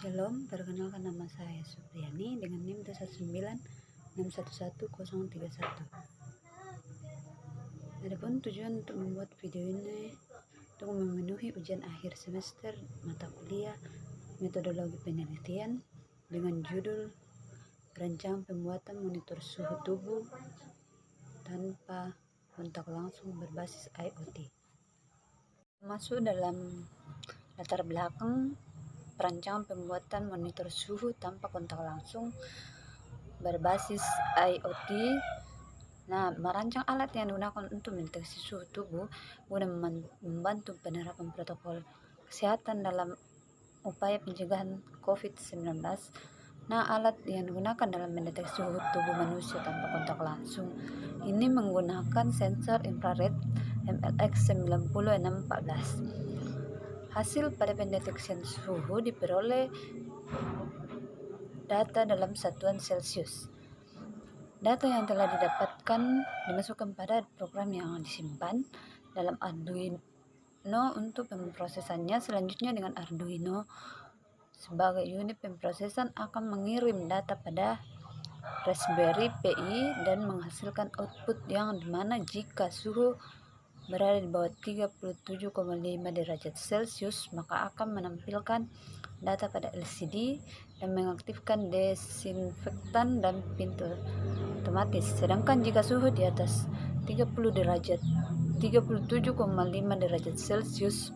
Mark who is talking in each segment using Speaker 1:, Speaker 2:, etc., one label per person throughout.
Speaker 1: Shalom, perkenalkan nama saya Supriyani dengan NIM 219611031. Adapun tujuan untuk membuat video ini untuk memenuhi ujian akhir semester mata kuliah metodologi penelitian dengan judul Rancangan Pembuatan Monitor Suhu Tubuh tanpa kontak langsung berbasis IoT. Masuk dalam latar belakang perancangan pembuatan monitor suhu tanpa kontak langsung berbasis IoT. Nah, merancang alat yang digunakan untuk mendeteksi suhu tubuh guna membantu penerapan protokol kesehatan dalam upaya pencegahan COVID-19. Nah, alat yang digunakan dalam mendeteksi suhu tubuh manusia tanpa kontak langsung ini menggunakan sensor infrared MLX9614. Hasil pada pendeteksian suhu diperoleh data dalam satuan Celsius. Data yang telah didapatkan dimasukkan pada program yang disimpan dalam Arduino untuk pemrosesannya. Selanjutnya dengan Arduino sebagai unit pemrosesan akan mengirim data pada Raspberry Pi dan menghasilkan output yang dimana jika suhu berada di bawah 37,5 derajat Celcius maka akan menampilkan data pada LCD dan mengaktifkan desinfektan dan pintu otomatis. Sedangkan jika suhu di atas 37,5 derajat Celcius,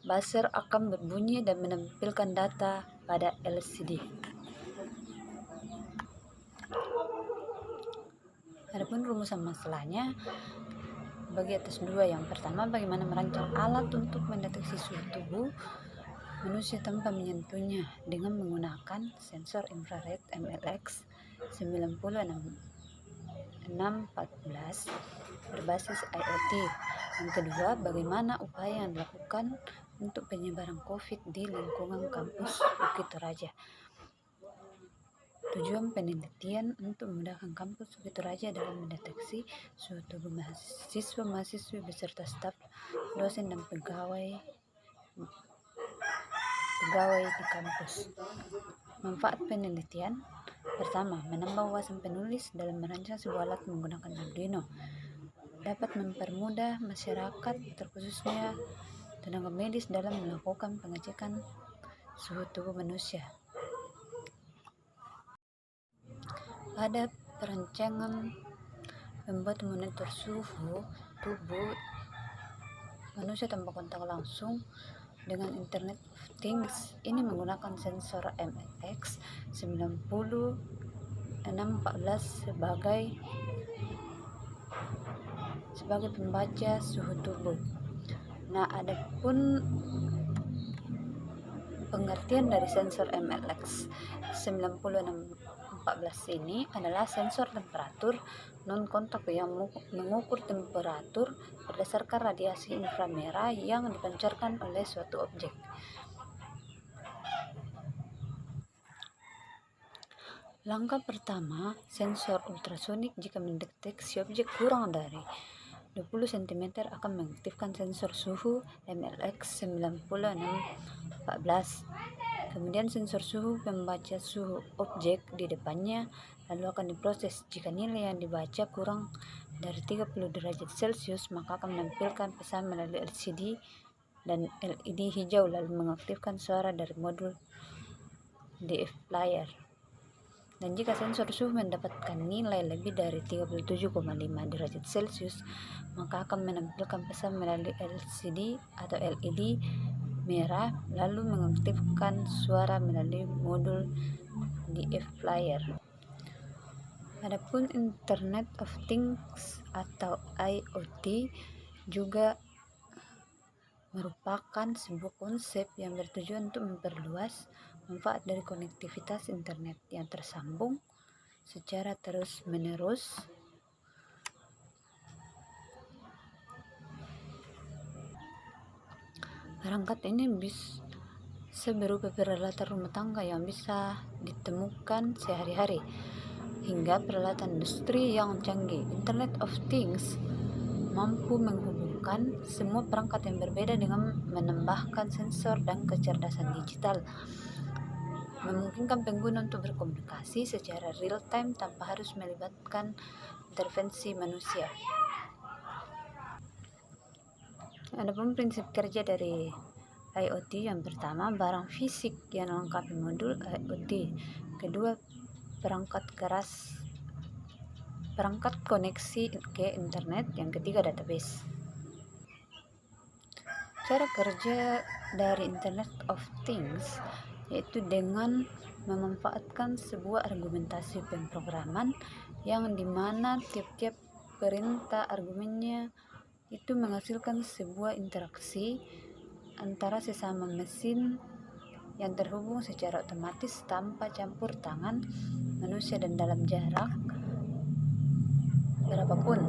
Speaker 1: buzzer akan berbunyi dan menampilkan data pada LCD. Adapun rumusan masalahnya bagi atas dua. Yang pertama, bagaimana merancang alat untuk mendeteksi suhu tubuh manusia tanpa menyentuhnya dengan menggunakan sensor infrared MLX 9614 berbasis IoT. Yang kedua, bagaimana upaya yang dilakukan untuk penyebaran COVID di lingkungan kampus Bukit Raja. Tujuan penelitian untuk memudahkan kampus Bukit Raja dalam mendeteksi suhu tubuh mahasiswa-mahasiswi beserta staf, dosen, dan pegawai di kampus. Manfaat penelitian: pertama, menambah wawasan penulis dalam merancang sebuah alat menggunakan Arduino. Dapat mempermudah masyarakat, terkhususnya tenaga medis, dalam melakukan pengecekan suhu tubuh manusia. Pada perancangan membuat monitor suhu tubuh manusia tanpa kontak langsung dengan Internet of Things ini menggunakan sensor MLX9614 sebagai pembaca suhu tubuh. Nah, adapun pengertian dari sensor MLX9614 ini adalah sensor temperatur non-kontak yang mengukur temperatur berdasarkan radiasi inframerah yang dipancarkan oleh suatu objek. Langkah pertama, sensor ultrasonik jika mendeteksi objek kurang dari 20 cm akan mengaktifkan sensor suhu MLX9614. Kemudian sensor suhu membaca suhu objek di depannya, lalu akan diproses. Jika nilai yang dibaca kurang dari 30 derajat Celcius, maka akan menampilkan pesan melalui LCD dan LED hijau, lalu mengaktifkan suara dari modul DF player. Dan jika sensor suhu mendapatkan nilai lebih dari 37,5 derajat Celcius, maka akan menampilkan pesan melalui LCD atau LED merah, lalu mengaktifkan suara melalui modul DF player. Adapun Internet of Things atau IoT juga merupakan sebuah konsep yang bertujuan untuk memperluas manfaat dari konektivitas internet yang tersambung secara terus-menerus perangkat ini bisa berupa peralatan rumah tangga yang bisa ditemukan sehari-hari hingga peralatan industri yang canggih. Internet of Things mampu menghubungkan semua perangkat yang berbeda dengan menambahkan sensor dan kecerdasan digital. memungkinkan pengguna untuk berkomunikasi secara real time tanpa harus melibatkan intervensi manusia. Adapun prinsip kerja dari IoT, yang pertama, barang fisik yang melengkapi modul IoT. Kedua, perangkat koneksi ke internet. Yang ketiga, database. Cara kerja dari Internet of Things yaitu dengan memanfaatkan sebuah argumentasi pemrograman yang dimana tiap-tiap perintah argumennya itu menghasilkan sebuah interaksi antara sesama mesin yang terhubung secara otomatis tanpa campur tangan manusia dan dalam jarak berapapun.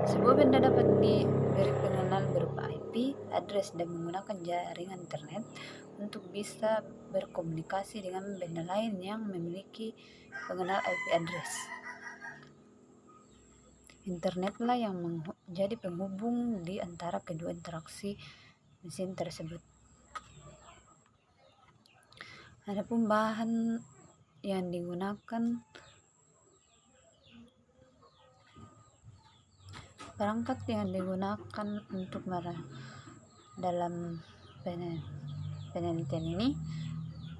Speaker 1: Sebuah benda dapat diberi pengenalan berupa IP address dan menggunakan jaringan internet untuk bisa berkomunikasi dengan benda lain yang memiliki pengenal IP address. Internetlah yang menjadi penghubung di antara kedua interaksi mesin tersebut. Adapun bahan yang digunakan, perangkat yang digunakan untuk dalam penelitian ini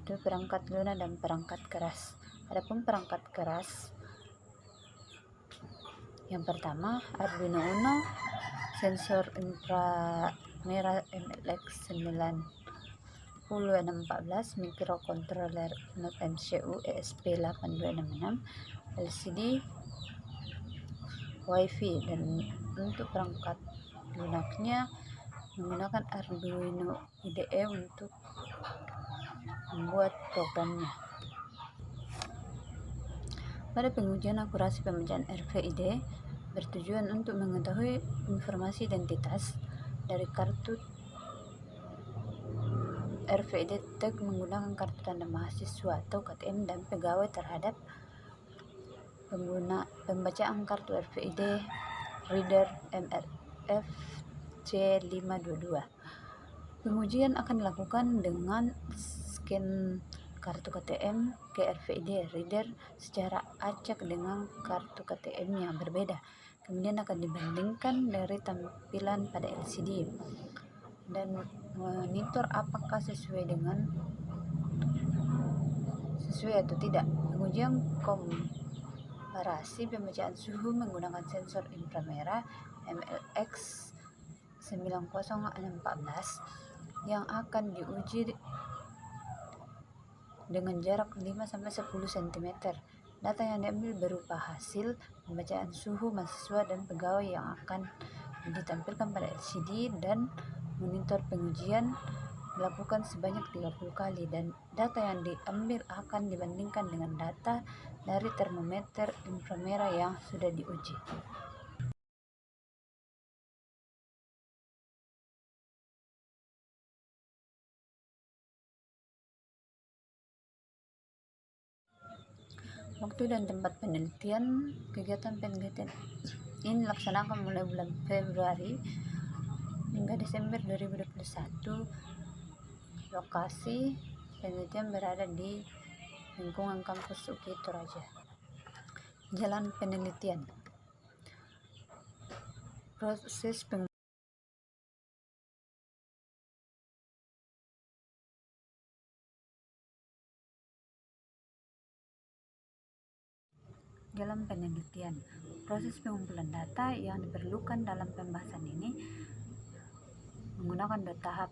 Speaker 1: itu perangkat lunak dan perangkat keras. Adapun perangkat keras, yang pertama Arduino Uno, sensor inframerah MLX 90614, microcontroller Node MCU ESP8266, LCD, WiFi, dan untuk perangkat lunaknya menggunakan Arduino IDE untuk membuat programnya. Pada pengujian akurasi pembacaan RFID bertujuan untuk mengetahui informasi identitas dari kartu RFID tag menggunakan kartu tanda mahasiswa atau KTM dan pegawai terhadap pengguna pembacaan kartu RFID reader MRF C522. Pengujian akan dilakukan dengan scan kartu KTM ke RFID reader secara acak dengan kartu KTM yang berbeda. Kemudian akan dibandingkan dari tampilan pada LCD dan monitor apakah sesuai atau tidak. Pengujian komparasi pembacaan suhu menggunakan sensor inframerah MLX 90614 yang akan diuji dengan jarak 5-10 cm. Data yang diambil berupa hasil pembacaan suhu mahasiswa dan pegawai yang akan ditampilkan pada LCD, dan monitor pengujian dilakukan sebanyak 30 kali, dan data yang diambil akan dibandingkan dengan data dari termometer inframerah yang sudah diuji. Waktu dan tempat penelitian. Kegiatan penelitian ini dilaksanakan mulai bulan Februari hingga Desember 2021. Lokasi penelitian berada di lingkungan kampus UKI Toraja. Jalan penelitian. Proses Dalam penelitian, proses pengumpulan data yang diperlukan dalam pembahasan ini menggunakan 2 tahap.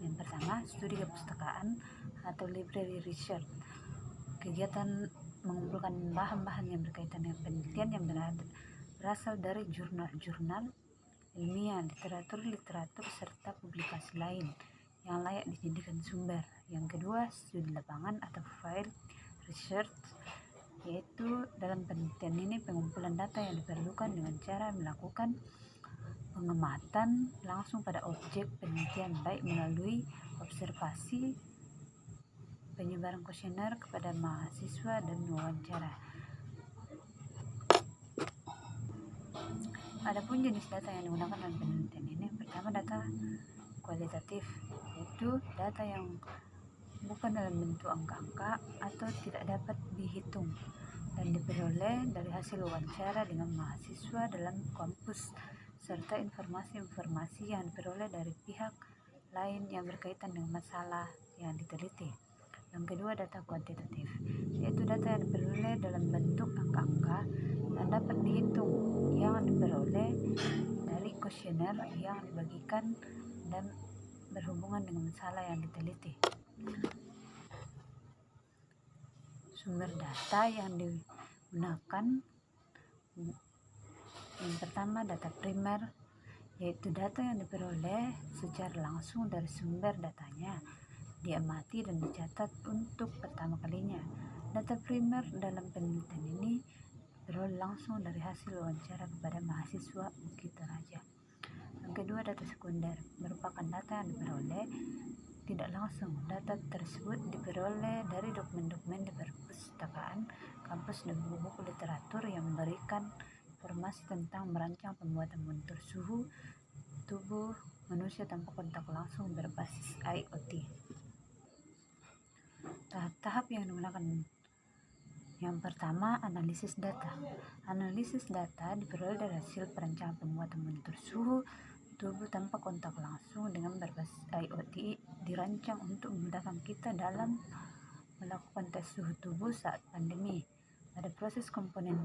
Speaker 1: Yang pertama, studi kepustakaan atau library research. Kegiatan mengumpulkan bahan-bahan yang berkaitan dengan penelitian yang berasal dari jurnal-jurnal ilmiah, literatur, serta publikasi lain yang layak dijadikan sumber. Yang kedua, studi lapangan atau field research, yaitu dalam penelitian ini pengumpulan data yang diperlukan dengan cara melakukan pengamatan langsung pada objek penelitian, baik melalui observasi, penyebaran kuesioner kepada mahasiswa, dan wawancara. Adapun jenis data yang digunakan dalam penelitian ini, pertama data kualitatif, yaitu data yang bukan bukan dalam bentuk angka-angka atau tidak dapat dihitung dan diperoleh dari hasil wawancara dengan mahasiswa dalam kampus serta informasi-informasi yang diperoleh dari pihak lain yang berkaitan dengan masalah yang diteliti. Yang kedua, data kuantitatif, yaitu data yang diperoleh dalam bentuk angka-angka dan dapat dihitung, yang diperoleh dari kuesioner yang dibagikan dan berhubungan dengan masalah yang diteliti. Sumber data yang digunakan, yang pertama data primer, yaitu data yang diperoleh secara langsung dari sumber datanya, diamati dan dicatat untuk pertama kalinya. Data primer dalam penelitian ini diperoleh langsung dari hasil wawancara kepada mahasiswa UKI Toraja. Yang kedua, data sekunder merupakan data yang diperoleh tidak langsung. Data tersebut diperoleh dari dokumen-dokumen di perpustakaan kampus dan buku-buku literatur yang memberikan informasi tentang merancang pembuatan monitor suhu tubuh manusia tanpa kontak langsung berbasis IoT. Tahap-tahap yang digunakan. Yang pertama, analisis data. Analisis data diperoleh dari hasil perancangan pembuatan monitor suhu tubuh tanpa kontak langsung dengan berbasis IoT, dirancang untuk memudahkan kita dalam melakukan tes suhu tubuh saat pandemi. Pada proses komponen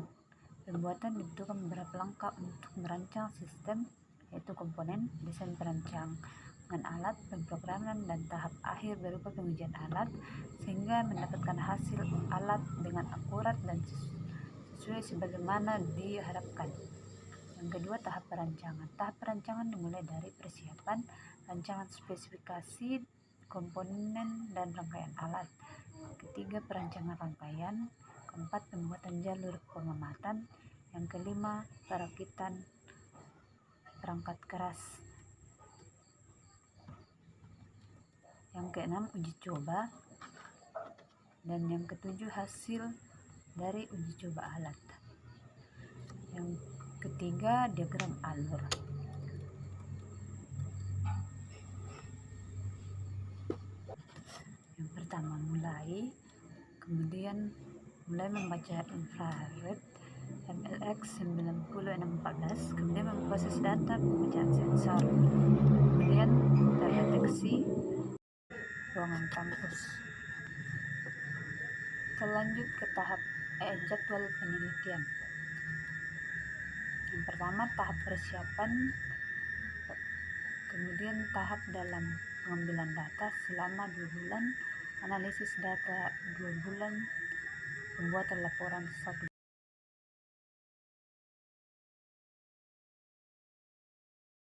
Speaker 1: pembuatan dibutuhkan beberapa langkah untuk merancang sistem, yaitu komponen, desain perancangan alat, pemrograman, dan tahap akhir berupa pengujian alat sehingga mendapatkan hasil alat dengan akurat dan sesuai sebagaimana diharapkan. Yang kedua, tahap perancangan. Tahap perancangan dimulai dari persiapan, rancangan spesifikasi, komponen, dan rangkaian alat. Ketiga, perancangan rangkaian. Keempat, pembuatan jalur pengamatan. Yang kelima, perakitan perangkat keras. Yang keenam, uji coba. Dan yang ketujuh, hasil dari uji coba alat. Yang ketiga, diagram alur. Yang pertama, kemudian mulai membaca infrared MLX 9614, kemudian memproses data pembacaan sensor, kemudian terdeteksi ruangan kampus. Lanjut ke tahap jadwal penelitian. Yang pertama, tahap persiapan, kemudian tahap dalam pengambilan data selama 2 bulan, analisis data 2 bulan, pembuatan laporan 1